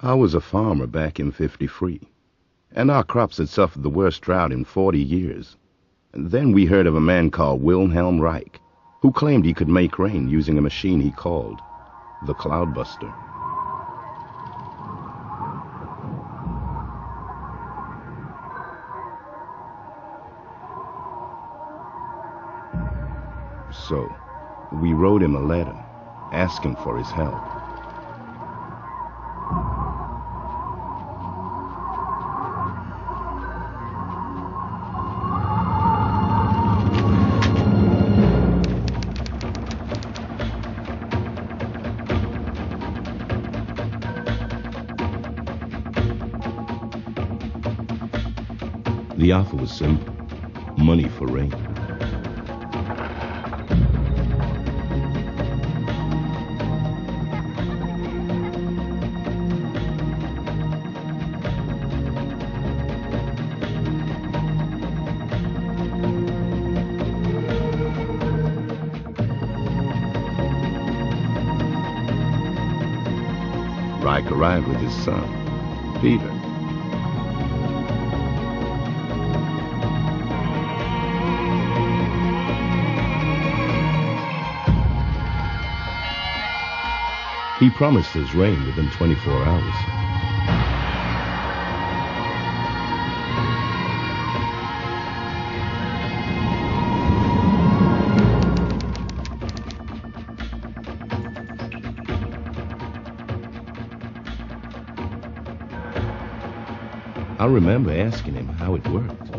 I was a farmer back in '53, and our crops had suffered the worst drought in 40 years. And then we heard of a man called Wilhelm Reich, who claimed he could make rain using a machine he called the Cloudbuster. So, we wrote him a letter, asking for his help. The offer was simple: money for rain. Reich arrived with his son, Peter. He promised us rain within 24 hours. I remember asking him how it worked.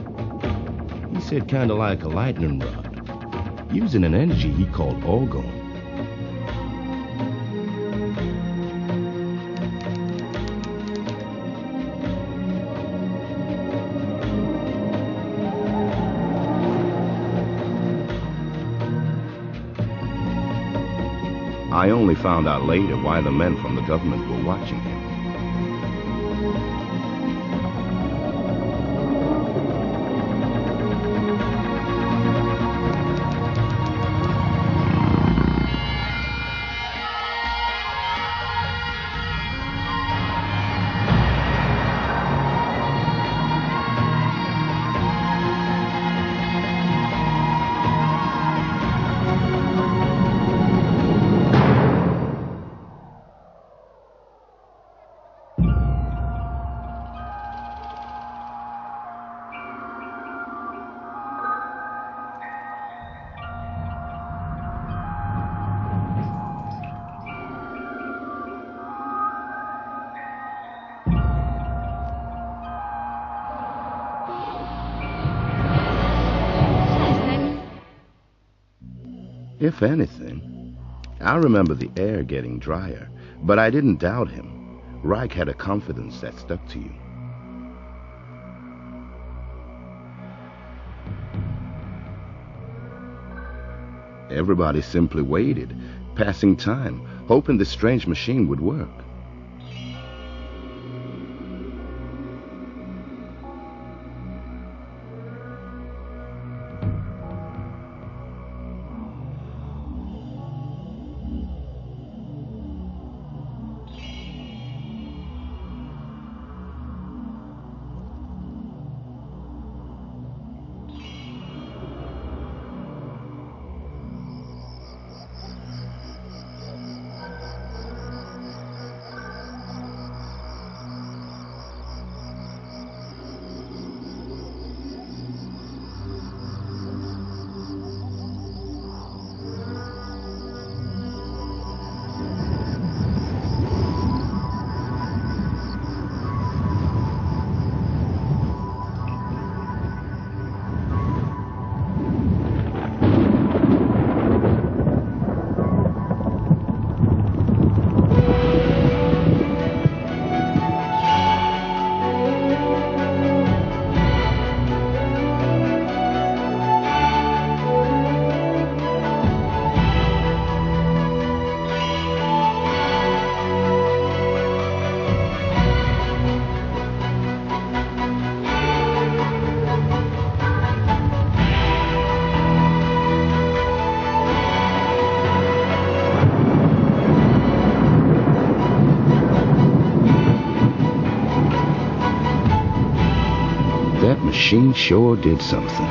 He said kinda like a lightning rod, using an energy he called Orgone. I only found out later why the men from the government were watching him. If anything, I remember the air getting drier, but I didn't doubt him. Reich had a confidence that stuck to you. Everybody simply waited, passing time, hoping the strange machine would work. machine sure did something.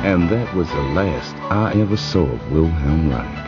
And that was the last I ever saw of Wilhelm Reich.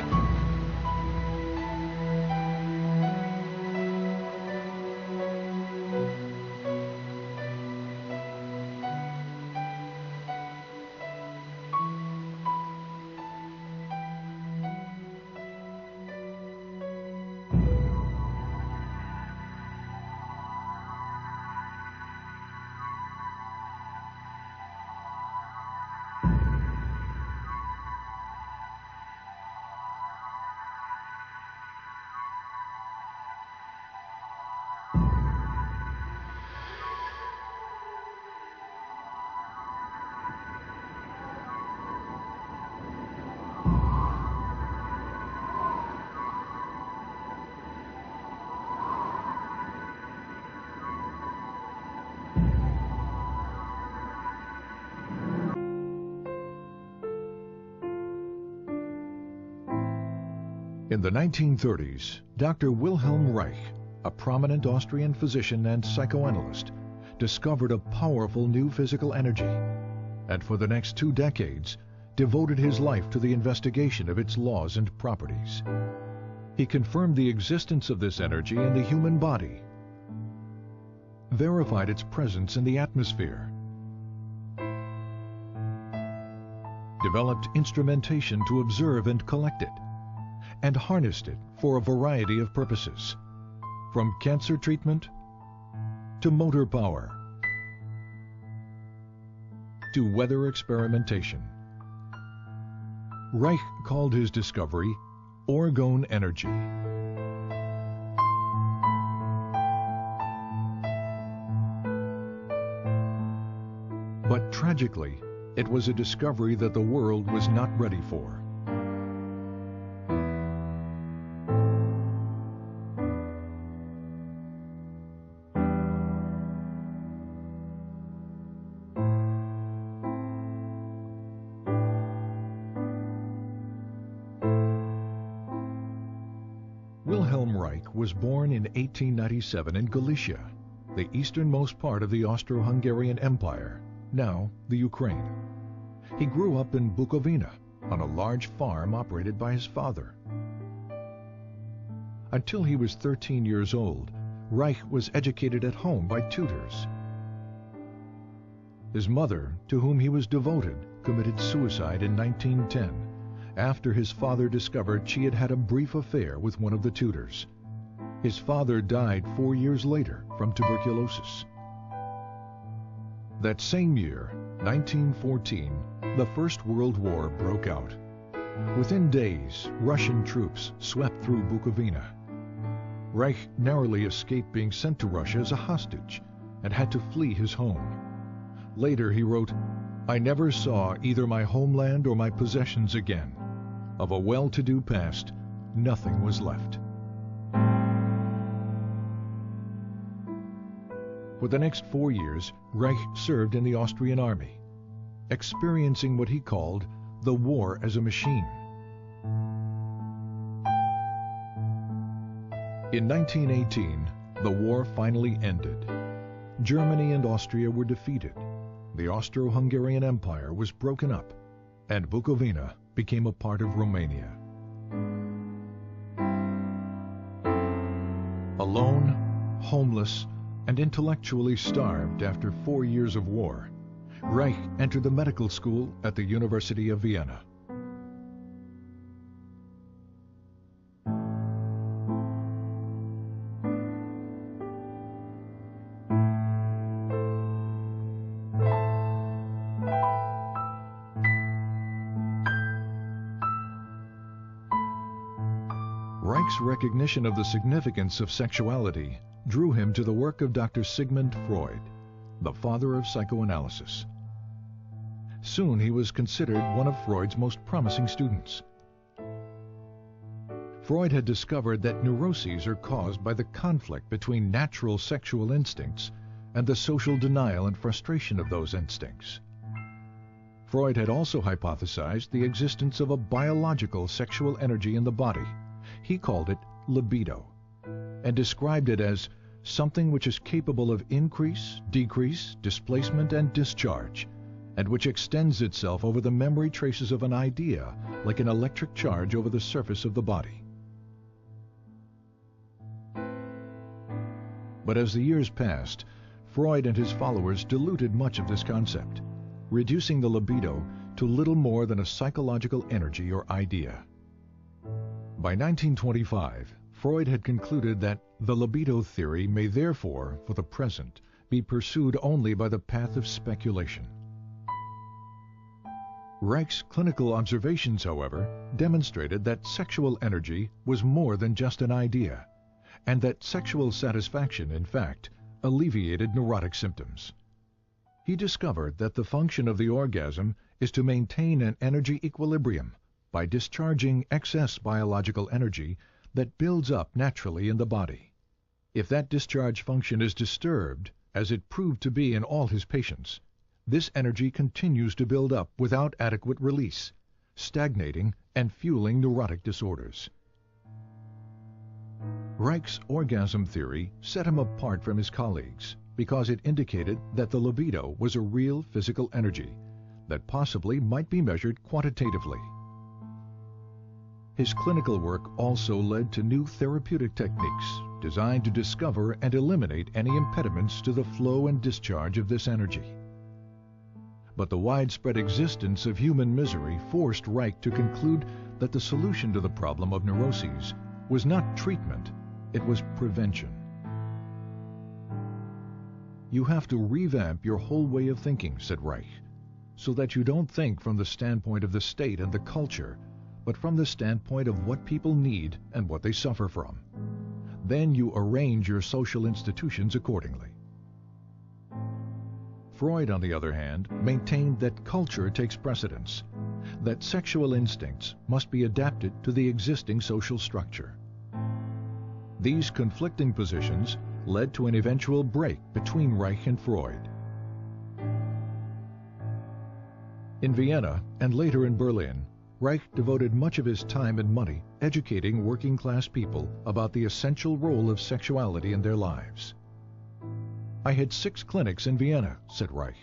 In the 1930s, Dr. Wilhelm Reich, a prominent Austrian physician and psychoanalyst, discovered a powerful new physical energy, and for the next 2 decades, devoted his life to the investigation of its laws and properties. He confirmed the existence of this energy in the human body, verified its presence in the atmosphere, developed instrumentation to observe and collect it, and harnessed it for a variety of purposes, from cancer treatment to motor power to weather experimentation. Reich called his discovery Orgone energy. But tragically, it was a discovery that the world was not ready for. Wilhelm Reich was born in 1897 in Galicia, the easternmost part of the Austro-Hungarian Empire, now the Ukraine. He grew up in Bukovina on a large farm operated by his father. Until he was 13 years old, Reich was educated at home by tutors. His mother, to whom he was devoted, committed suicide in 1910 after his father discovered she had had a brief affair with one of the tutors. His father died 4 years later from tuberculosis. That same year, 1914, the First World War broke out. Within days, Russian troops swept through Bukovina. Reich narrowly escaped being sent to Russia as a hostage and had to flee his home. Later he wrote, "I never saw either my homeland or my possessions again. Of a well-to-do past, nothing was left." For the next 4 years, Reich served in the Austrian army, experiencing what he called the war as a machine. In 1918, the war finally ended. Germany and Austria were defeated. The Austro-Hungarian Empire was broken up, and Bukovina became a part of Romania. Alone, homeless, and intellectually starved after 4 years of war, Reich entered the medical school at the University of Vienna. Reich's recognition of the significance of sexuality drew him to the work of Dr. Sigmund Freud, the father of psychoanalysis. Soon he was considered one of Freud's most promising students. Freud had discovered that neuroses are caused by the conflict between natural sexual instincts and the social denial and frustration of those instincts. Freud had also hypothesized the existence of a biological sexual energy in the body. He called it libido, and described it as something which is capable of increase, decrease, displacement, and discharge, and which extends itself over the memory traces of an idea like an electric charge over the surface of the body. But as the years passed, Freud and his followers diluted much of this concept, reducing the libido to little more than a psychological energy or idea. By 1925, Freud had concluded that the libido theory may therefore, for the present, be pursued only by the path of speculation. Reich's clinical observations, however, demonstrated that sexual energy was more than just an idea, and that sexual satisfaction, in fact, alleviated neurotic symptoms. He discovered that the function of the orgasm is to maintain an energy equilibrium by discharging excess biological energy that builds up naturally in the body. If that discharge function is disturbed, as it proved to be in all his patients, this energy continues to build up without adequate release, stagnating and fueling neurotic disorders. Reich's orgasm theory set him apart from his colleagues because it indicated that the libido was a real physical energy that possibly might be measured quantitatively. His clinical work also led to new therapeutic techniques designed to discover and eliminate any impediments to the flow and discharge of this energy. But the widespread existence of human misery forced Reich to conclude that the solution to the problem of neuroses was not treatment, it was prevention. You have to revamp your whole way of thinking, said Reich, so that you don't think from the standpoint of the state and the culture, but from the standpoint of what people need and what they suffer from. Then you arrange your social institutions accordingly. Freud, on the other hand, maintained that culture takes precedence, that sexual instincts must be adapted to the existing social structure. These conflicting positions led to an eventual break between Reich and Freud. In Vienna and later in Berlin, Reich devoted much of his time and money educating working-class people about the essential role of sexuality in their lives. I had 6 clinics in Vienna, said Reich,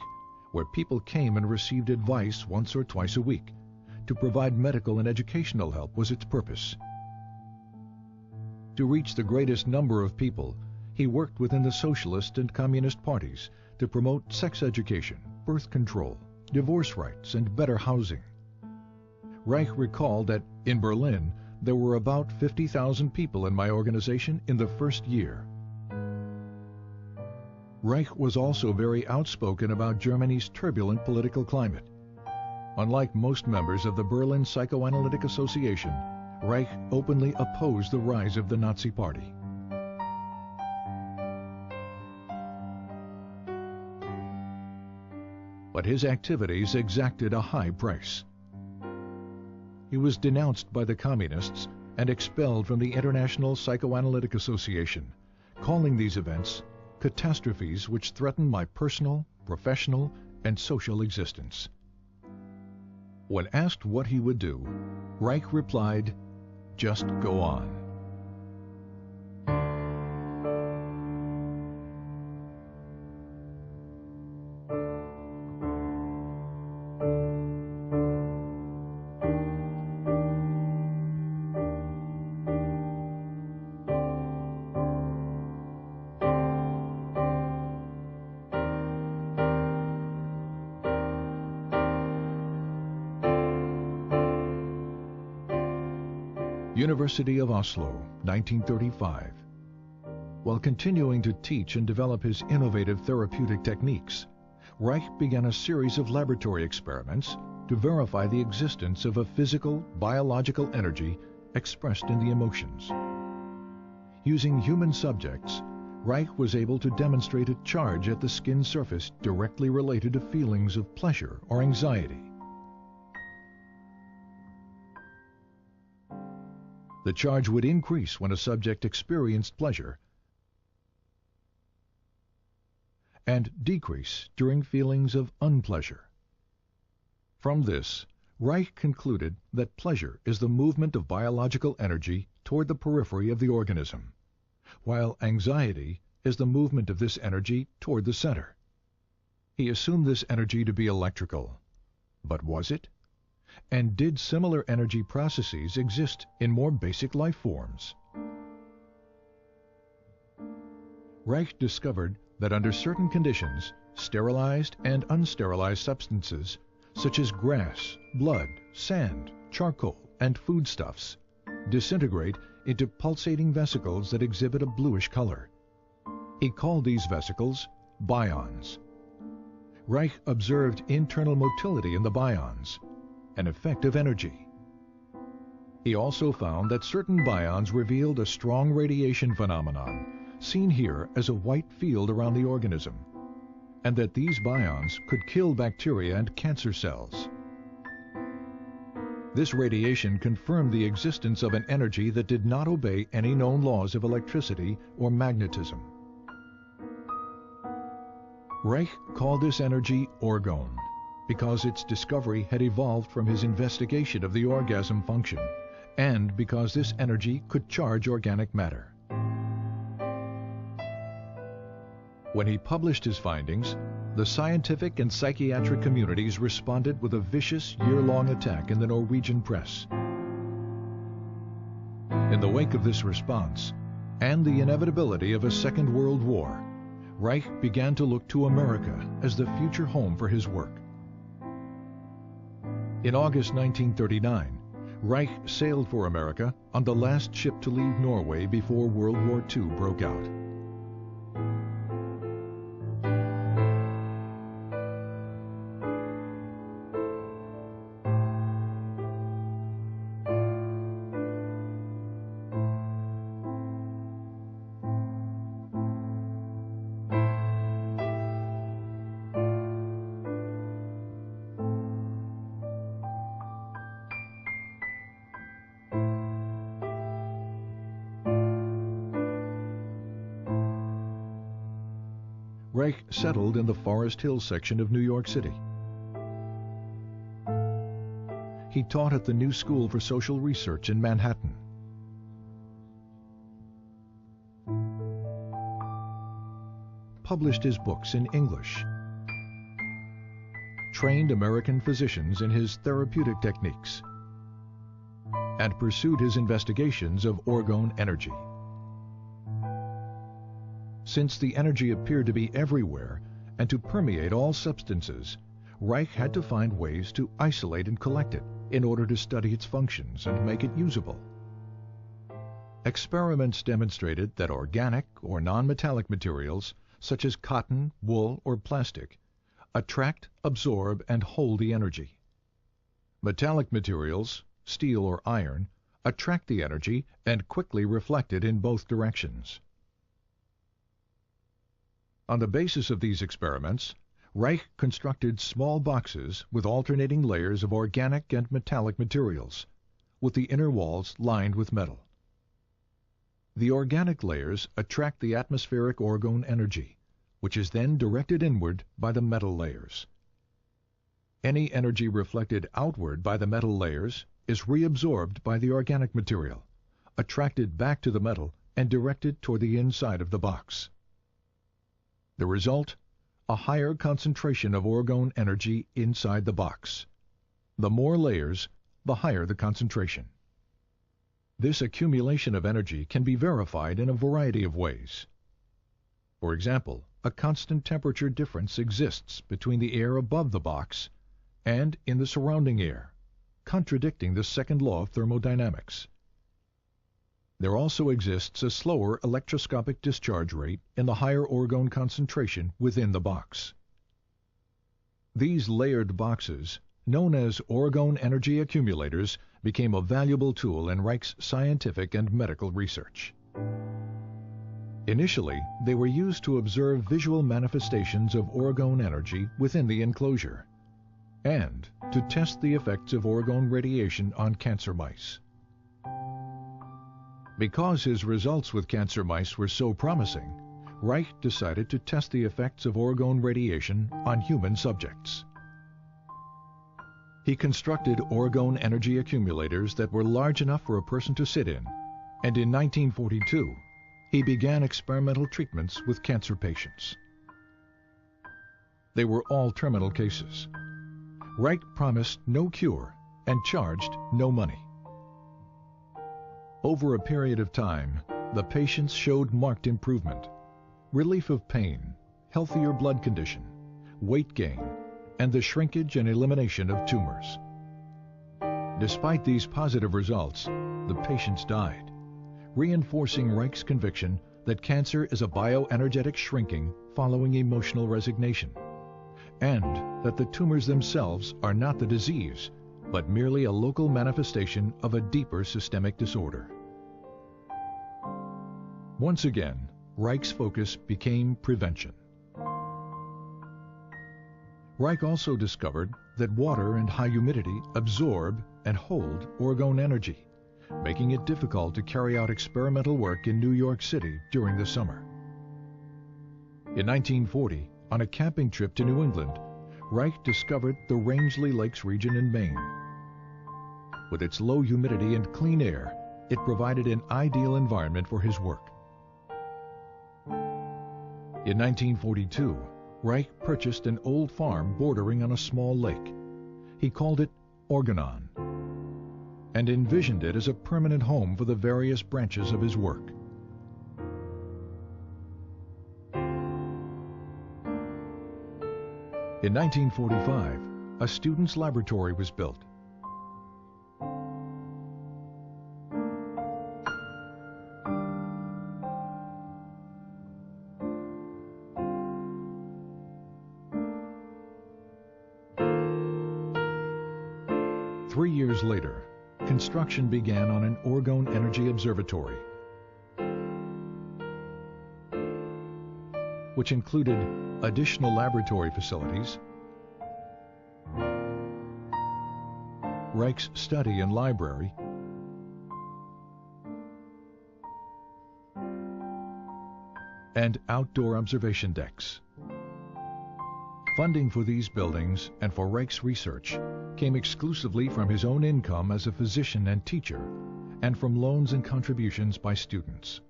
where people came and received advice once or twice a week. To provide medical and educational help was its purpose. To reach the greatest number of people, he worked within the socialist and communist parties to promote sex education, birth control, divorce rights, and better housing. Reich recalled that in Berlin there were about 50,000 people in my organization in the first year. Reich was also very outspoken about Germany's turbulent political climate. Unlike most members of the Berlin Psychoanalytic Association, Reich openly opposed the rise of the Nazi Party. But his activities exacted a high price. He was denounced by the communists and expelled from the International Psychoanalytic Association, calling these events catastrophes which threaten my personal, professional, and social existence. When asked what he would do, Reich replied, "Just go on." University of Oslo, 1935. While continuing to teach and develop his innovative therapeutic techniques, Reich began a series of laboratory experiments to verify the existence of a physical, biological energy expressed in the emotions. Using human subjects, Reich was able to demonstrate a charge at the skin surface directly related to feelings of pleasure or anxiety. The charge would increase when a subject experienced pleasure and decrease during feelings of unpleasure. From this, Reich concluded that pleasure is the movement of biological energy toward the periphery of the organism, while anxiety is the movement of this energy toward the center. He assumed this energy to be electrical. But was it? And did similar energy processes exist in more basic life forms? Reich discovered that under certain conditions, sterilized and unsterilized substances such as grass, blood, sand, charcoal, and foodstuffs disintegrate into pulsating vesicles that exhibit a bluish color. He called these vesicles bions. Reich observed internal motility in the bions, an effect of energy. He also found that certain bions revealed a strong radiation phenomenon, seen here as a white field around the organism, and that these bions could kill bacteria and cancer cells. This radiation confirmed the existence of an energy that did not obey any known laws of electricity or magnetism. Reich called this energy Orgone, because its discovery had evolved from his investigation of the orgasm function, and because this energy could charge organic matter. When he published his findings, the scientific and psychiatric communities responded with a vicious year-long attack in the Norwegian press. In the wake of this response, and the inevitability of a Second World War, Reich began to look to America as the future home for his work. In August 1939, Reich sailed for America on the last ship to leave Norway before World War II broke out. Reich settled in the Forest Hill section of New York City. He taught at the New School for Social Research in Manhattan. Published his books in English. Trained American physicians in his therapeutic techniques. And pursued his investigations of orgone energy. Since the energy appeared to be everywhere and to permeate all substances, Reich had to find ways to isolate and collect it in order to study its functions and make it usable. Experiments demonstrated that organic or non-metallic materials, such as cotton, wool, or plastic, attract, absorb, and hold the energy. Metallic materials, steel or iron, attract the energy and quickly reflect it in both directions. On the basis of these experiments, Reich constructed small boxes with alternating layers of organic and metallic materials, with the inner walls lined with metal. The organic layers attract the atmospheric orgone energy, which is then directed inward by the metal layers. Any energy reflected outward by the metal layers is reabsorbed by the organic material, attracted back to the metal, and directed toward the inside of the box. The result? A higher concentration of orgone energy inside the box. The more layers, the higher the concentration. This accumulation of energy can be verified in a variety of ways. For example, a constant temperature difference exists between the air above the box and in the surrounding air, contradicting the second law of thermodynamics. There also exists a slower electroscopic discharge rate in the higher orgone concentration within the box. These layered boxes, known as orgone energy accumulators, became a valuable tool in Reich's scientific and medical research. Initially, they were used to observe visual manifestations of orgone energy within the enclosure and to test the effects of orgone radiation on cancer mice. Because his results with cancer mice were so promising, Reich decided to test the effects of orgone radiation on human subjects. He constructed orgone energy accumulators that were large enough for a person to sit in, and in 1942, he began experimental treatments with cancer patients. They were all terminal cases. Reich promised no cure and charged no money. Over a period of time, the patients showed marked improvement, relief of pain, healthier blood condition, weight gain, and the shrinkage and elimination of tumors. Despite these positive results, the patients died, reinforcing Reich's conviction that cancer is a bioenergetic shrinking following emotional resignation, and that the tumors themselves are not the disease, but merely a local manifestation of a deeper systemic disorder. Once again, Reich's focus became prevention. Reich also discovered that water and high humidity absorb and hold orgone energy, making it difficult to carry out experimental work in New York City during the summer. In 1940, on a camping trip to New England, Reich discovered the Rangeley Lakes region in Maine. With its low humidity and clean air, it provided an ideal environment for his work. In 1942, Reich purchased an old farm bordering on a small lake. He called it Orgone and envisioned it as a permanent home for the various branches of his work. In 1945, a student's laboratory was built. Three years later, construction began on an orgone energy observatory, which included additional laboratory facilities, Reich's study and library, and outdoor observation decks. Funding for these buildings and for Reich's research came exclusively from his own income as a physician and teacher, and from loans and contributions by students.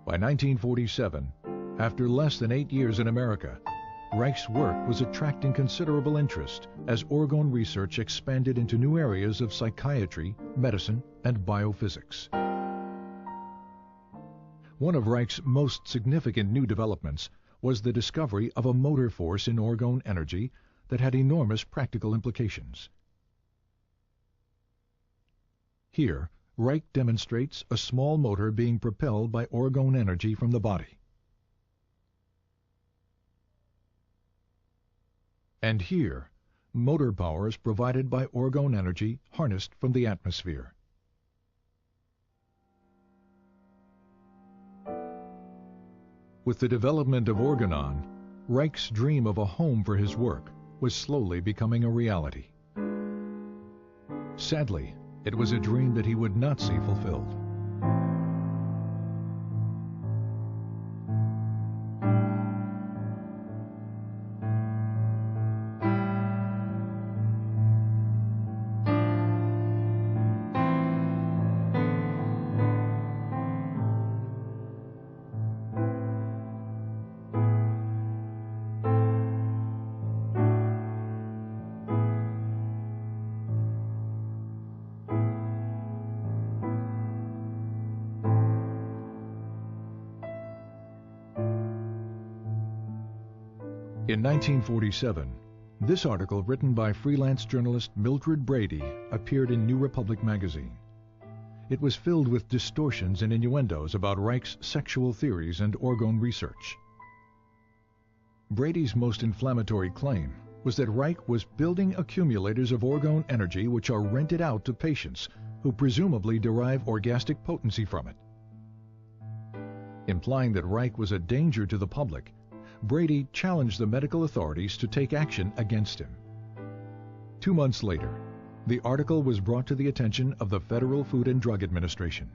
By 1947, after less than 8 years in America, Reich's work was attracting considerable interest as orgone research expanded into new areas of psychiatry, medicine, and biophysics. One of Reich's most significant new developments was the discovery of a motor force in orgone energy that had enormous practical implications. Here, Reich demonstrates a small motor being propelled by orgone energy from the body. And here, motor power is provided by orgone energy harnessed from the atmosphere. With the development of Orgone, Reich's dream of a home for his work was slowly becoming a reality. Sadly, it was a dream that he would not see fulfilled. In 1947, this article, written by freelance journalist Mildred Brady, appeared in New Republic magazine. It was filled with distortions and innuendos about Reich's sexual theories and orgone research. Brady's most inflammatory claim was that Reich was building accumulators of orgone energy which are rented out to patients who presumably derive orgastic potency from it. Implying that Reich was a danger to the public, Brady challenged the medical authorities to take action against him. 2 months later, the article was brought to the attention of the Federal Food and Drug Administration.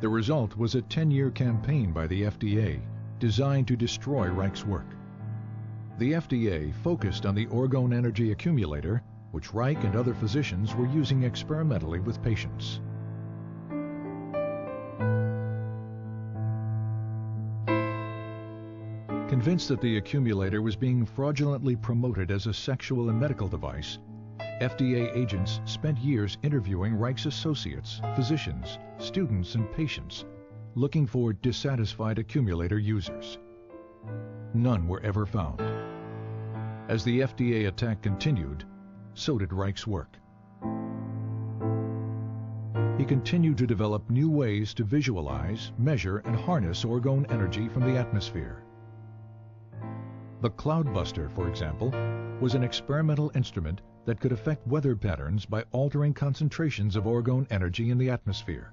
The result was a 10-year campaign by the FDA designed to destroy Reich's work. The FDA focused on the orgone energy accumulator, which Reich and other physicians were using experimentally with patients. Convinced that the accumulator was being fraudulently promoted as a sexual and medical device, FDA agents spent years interviewing Reich's associates, physicians, students, and patients, looking for dissatisfied accumulator users. None were ever found. As the FDA attack continued, so did Reich's work. He continued to develop new ways to visualize, measure, and harness orgone energy from the atmosphere. The Cloudbuster, for example, was an experimental instrument that could affect weather patterns by altering concentrations of orgone energy in the atmosphere.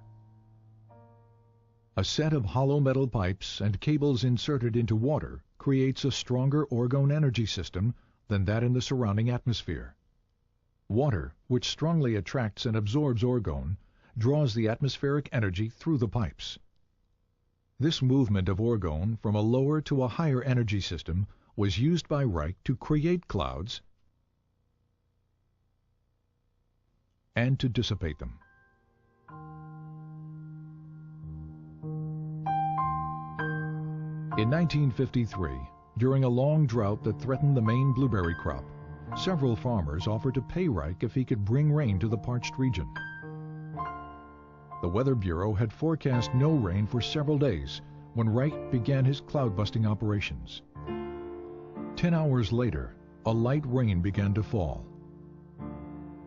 A set of hollow metal pipes and cables inserted into water creates a stronger orgone energy system than that in the surrounding atmosphere. Water, which strongly attracts and absorbs orgone, draws the atmospheric energy through the pipes. This movement of orgone from a lower to a higher energy system was used by Reich to create clouds and to dissipate them. In 1953, during a long drought that threatened the Maine blueberry crop, several farmers offered to pay Reich if he could bring rain to the parched region. The Weather Bureau had forecast no rain for several days when Reich began his cloud-busting operations. 10 hours later, a light rain began to fall.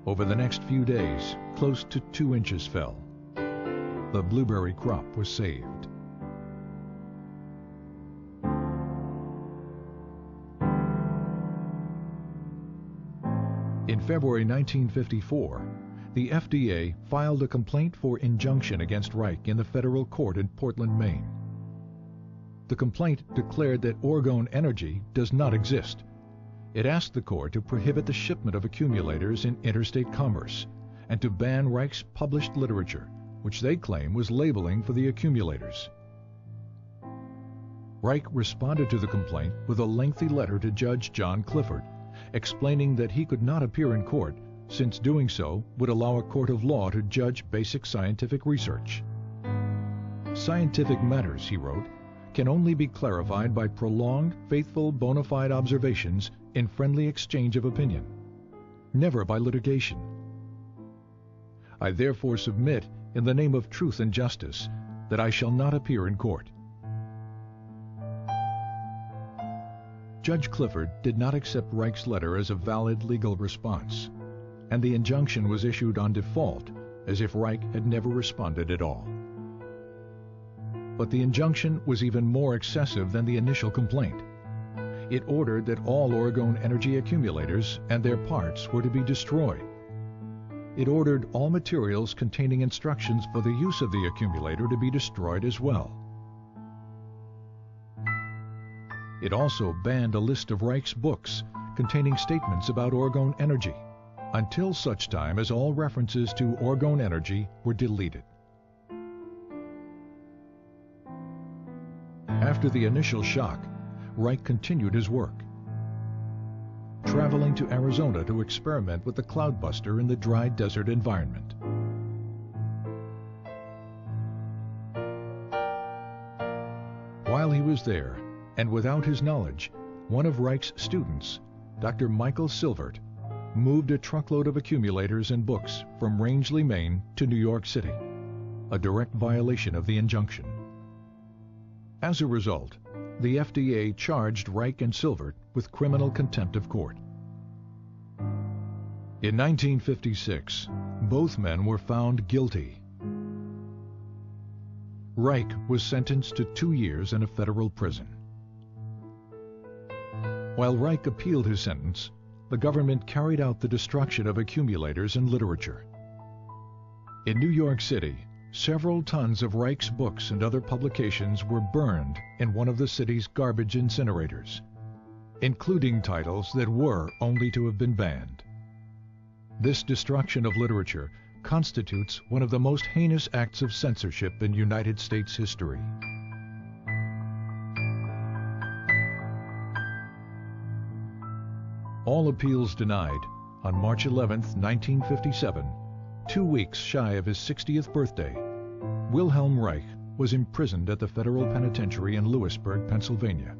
Over the next few days, close to 2 inches fell. The blueberry crop was saved. In February 1954, the FDA filed a complaint for injunction against Reich in the federal court in Portland, Maine. The complaint declared that orgone energy does not exist. It asked the court to prohibit the shipment of accumulators in interstate commerce and to ban Reich's published literature, which they claim was labeling for the accumulators. Reich responded to the complaint with a lengthy letter to Judge John Clifford, explaining that he could not appear in court since doing so would allow a court of law to judge basic scientific research. Scientific matters, he wrote, can only be clarified by prolonged, faithful, bona fide observations in friendly exchange of opinion, never by litigation. I therefore submit, in the name of truth and justice, that I shall not appear in court. Judge Clifford did not accept Reich's letter as a valid legal response, and the injunction was issued on default, as if Reich had never responded at all. But the injunction was even more excessive than the initial complaint. It ordered that all orgone energy accumulators and their parts were to be destroyed. It ordered all materials containing instructions for the use of the accumulator to be destroyed as well. It also banned a list of Reich's books containing statements about orgone energy, until such time as all references to orgone energy were deleted. After the initial shock, Reich continued his work, traveling to Arizona to experiment with the Cloudbuster in the dry desert environment. While he was there, and without his knowledge, one of Reich's students, Dr. Michael Silvert, moved a truckload of accumulators and books from Rangeley, Maine to New York City, a direct violation of the injunction. As a result, the FDA charged Reich and Silvert with criminal contempt of court. In 1956, both men were found guilty. Reich was sentenced to 2 years in a federal prison. While Reich appealed his sentence, the government carried out the destruction of accumulators and literature. In New York City, several tons of Reich's books and other publications were burned in one of the city's garbage incinerators, including titles that were only to have been banned. This destruction of literature constitutes one of the most heinous acts of censorship in United States history. All appeals denied, on March 11, 1957, 2 weeks shy of his 60th birthday, Wilhelm Reich was imprisoned at the Federal Penitentiary in Lewisburg, Pennsylvania.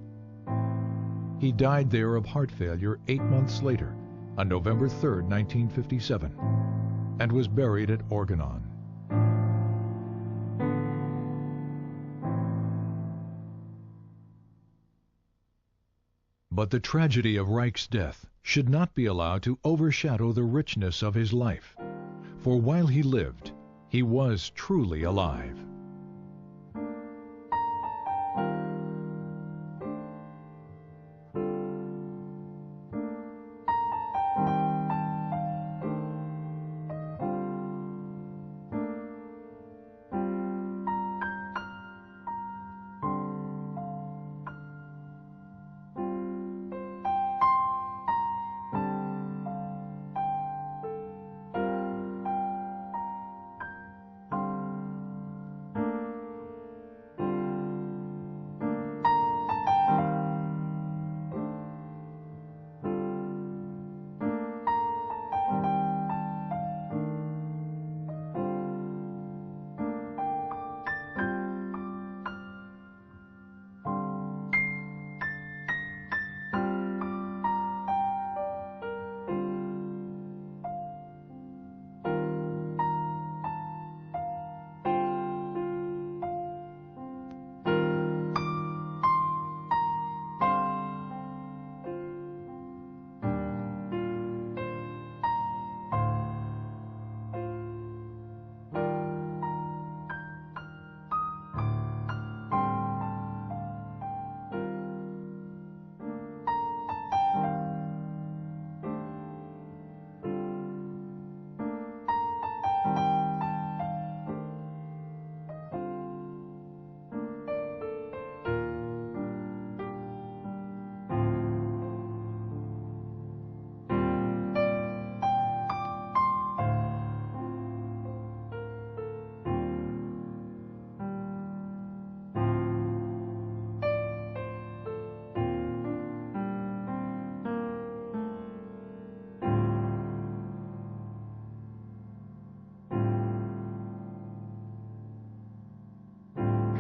He died there of heart failure 8 months later, on November 3, 1957, and was buried at Orgone. But the tragedy of Reich's death should not be allowed to overshadow the richness of his life, for while he lived, he was truly alive.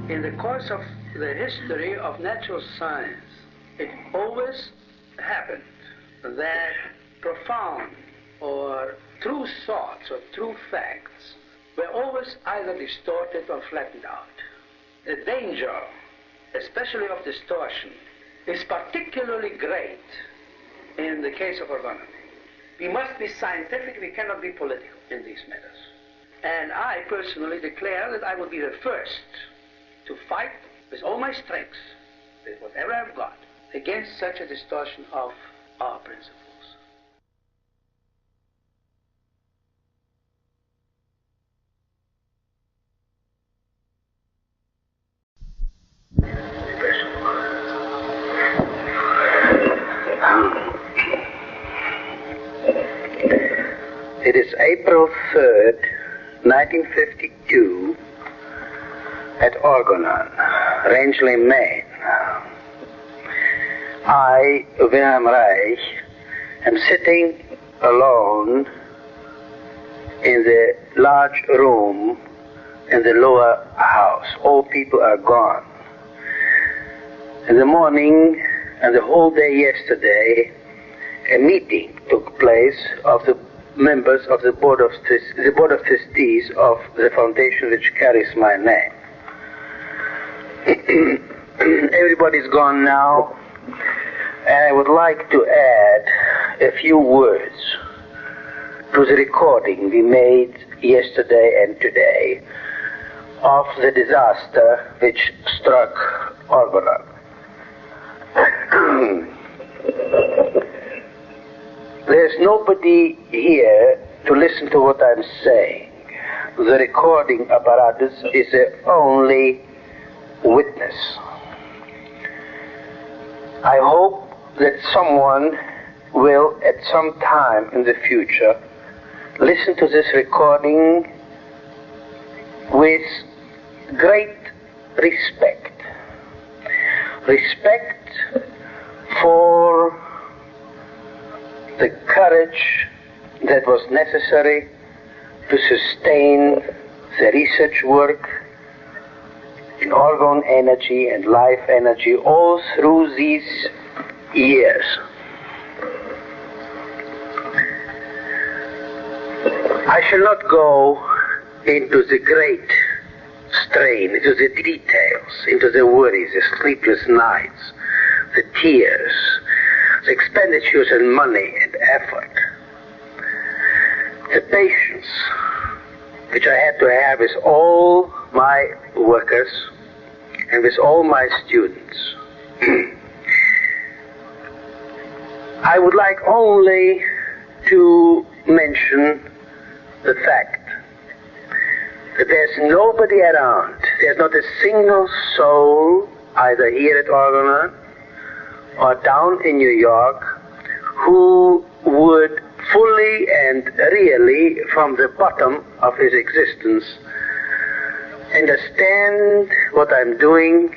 In the course of the history of natural science, it always happened that profound or true thoughts or true facts were always either distorted or flattened out. The danger, especially of distortion, is particularly great in the case of Orgone. We must be scientific, we cannot be political in these matters. And I personally declare that I will be the first to fight with all my strength, with whatever I've got, against such a distortion of our principles. It is April 3rd, 1952, at Orgone, Rangeley, Maine. I, Wilhelm Reich, am sitting alone in the large room in the lower house. All people are gone. In the morning and the whole day yesterday, a meeting took place of the members of the board of trustees of the foundation which carries my name. Everybody's gone now, and I would like to add a few words to the recording we made yesterday and today of the disaster which struck Orgone. nobody here to listen to what I'm saying. The recording apparatus is the only witness. I hope that someone will, at some time in the future, listen to this recording with great respect. Respect for the courage that was necessary to sustain the research work in orgone energy and life energy all through these years. I shall not go into the great strain, into the details, into the worries, the sleepless nights, the tears, the expenditures in money and effort, the patience which I had to have with all my workers and with all my students. I would like only to mention the fact that there's nobody around, there's not a single soul, either here at Orgone or down in New York, who would fully and really, from the bottom of his existence, understand what I'm doing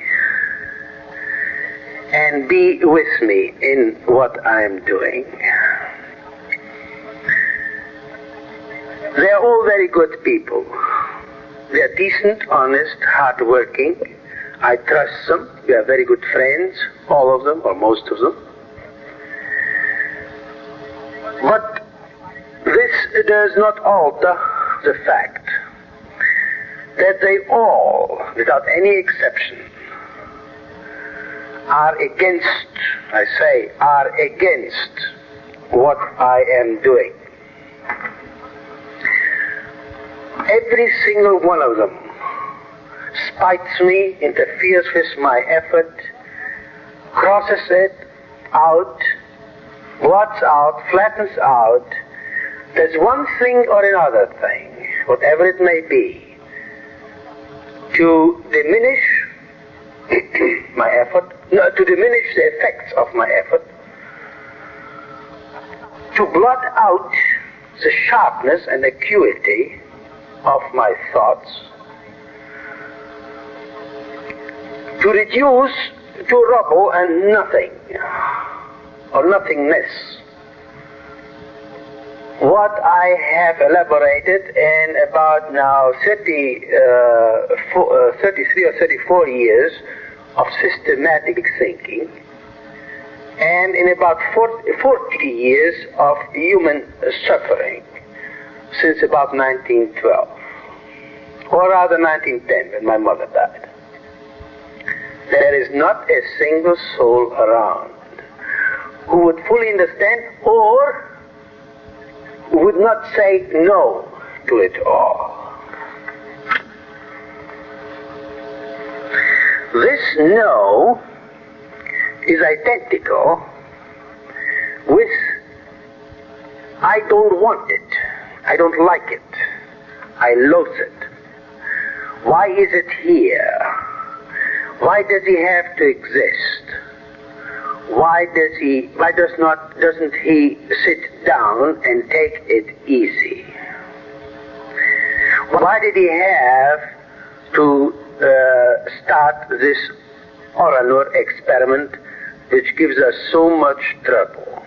and be with me in what I'm doing. They're all very good people. They're decent, honest, hard-working. I trust them. We are very good friends, all of them, or most of them. But this does not alter the fact that they all, without any exception, are against, I say, are against what I am doing. Every single one of them spites me, interferes with my effort, crosses it out, blots out, flattens out, does one thing or another thing, whatever it may be, to diminish my effort, no, to diminish the effects of my effort, to blot out the sharpness and acuity of my thoughts, to reduce to rubble and nothing, or nothingness, what I have elaborated in about now 33 or 34 years of systematic thinking, and in about 40 years of human suffering, since about 1912, or rather 1910, when my mother died. There is not a single soul around who would fully understand or would not say no to it all. This no is identical with I don't want it, I don't like it, I loathe it. Why is it here? Why does he have to exist? Why doesn't he sit down and take it easy? Why did he have to start this Orgone experiment which gives us so much trouble?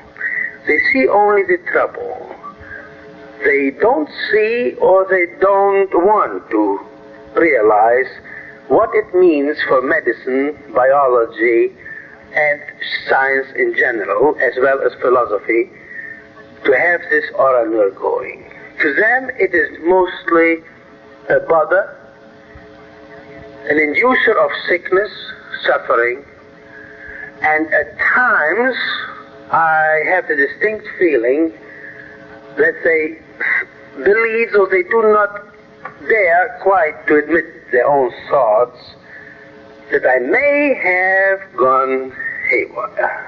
They see only the trouble. They don't see or they don't want to realize what it means for medicine, biology, and science in general, as well as philosophy, to have this Orgone going. To them it is mostly a bother, an inducer of sickness, suffering, and at times I have the distinct feeling that they believe, though they do not dare quite to admit their own thoughts, that I may have gone haywire.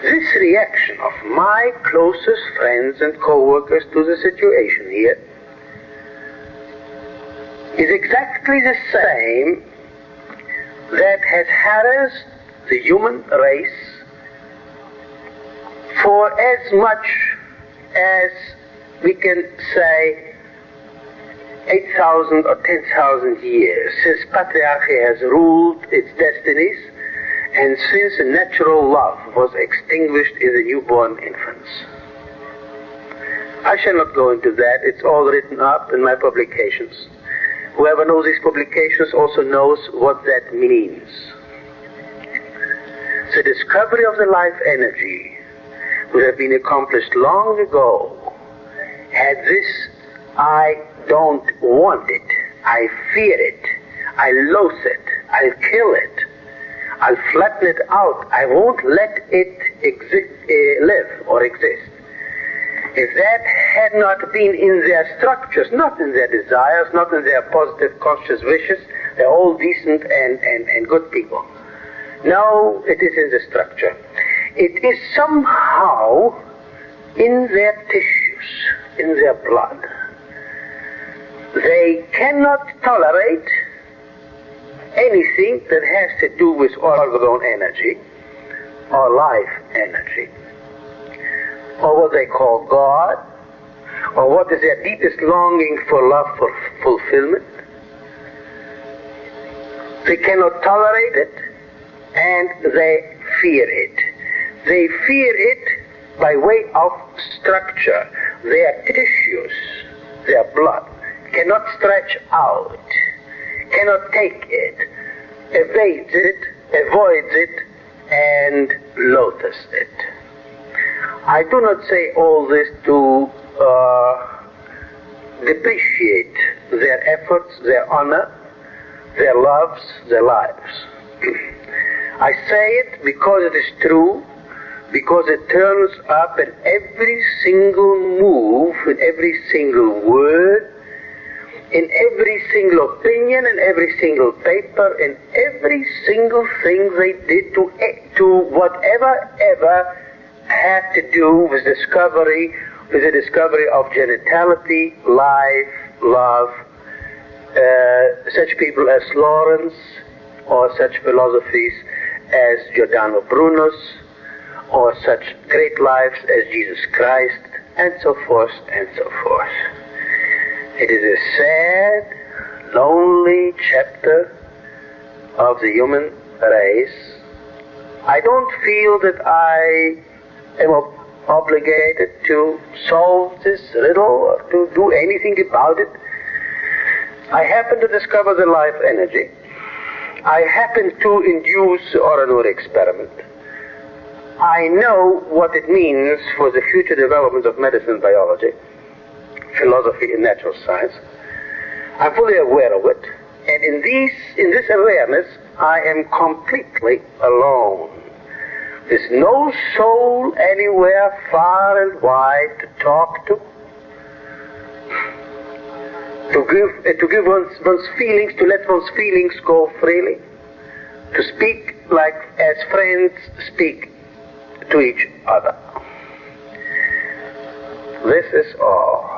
This reaction of my closest friends and co-workers to the situation here is exactly the same that has harassed the human race for as much as we can say 8,000 or 10,000 years, since patriarchy has ruled its destinies and since natural love was extinguished in the newborn infants. I shall not go into that. It's all written up in my publications. Whoever knows these publications also knows what that means. The discovery of the life energy would have been accomplished long ago had this I don't want it, I fear it, I loathe it, I'll kill it, I'll flatten it out, I won't let it live or exist. If that had not been in their structures, not in their desires, not in their positive conscious wishes, they're all decent and good people. No, it is in the structure. It is somehow in their tissues, in their blood. They cannot tolerate anything that has to do with orgone energy or life energy, or what they call God, or what is their deepest longing for love, for fulfillment. They cannot tolerate it, and they fear it. They fear it by way of structure. Their tissues, their blood, cannot stretch out, cannot take it, evades it, avoids it, and loathes it. I do not say all this to depreciate their efforts, their honor, their loves, their lives. I say it because it is true, because it turns up in every single move, in every single word, in every single opinion, in every single paper, in every single thing they did to whatever ever had to do with the discovery of genitality, life, love. Such people as Lawrence, or such philosophies as Giordano Bruno's, or such great lives as Jesus Christ, and so forth and so forth. It is a sad, lonely chapter of the human race. I don't feel that I am obligated to solve this riddle or to do anything about it. I happen to discover the life energy. I happen to induce the Orgone experiment. I know what it means for the future development of medicine and biology, philosophy and natural science. I'm fully aware of it. And in this awareness, I am completely alone. There's no soul anywhere far and wide to talk to give one's feelings, to let one's feelings go freely, to speak like as friends speak to each other. This is all.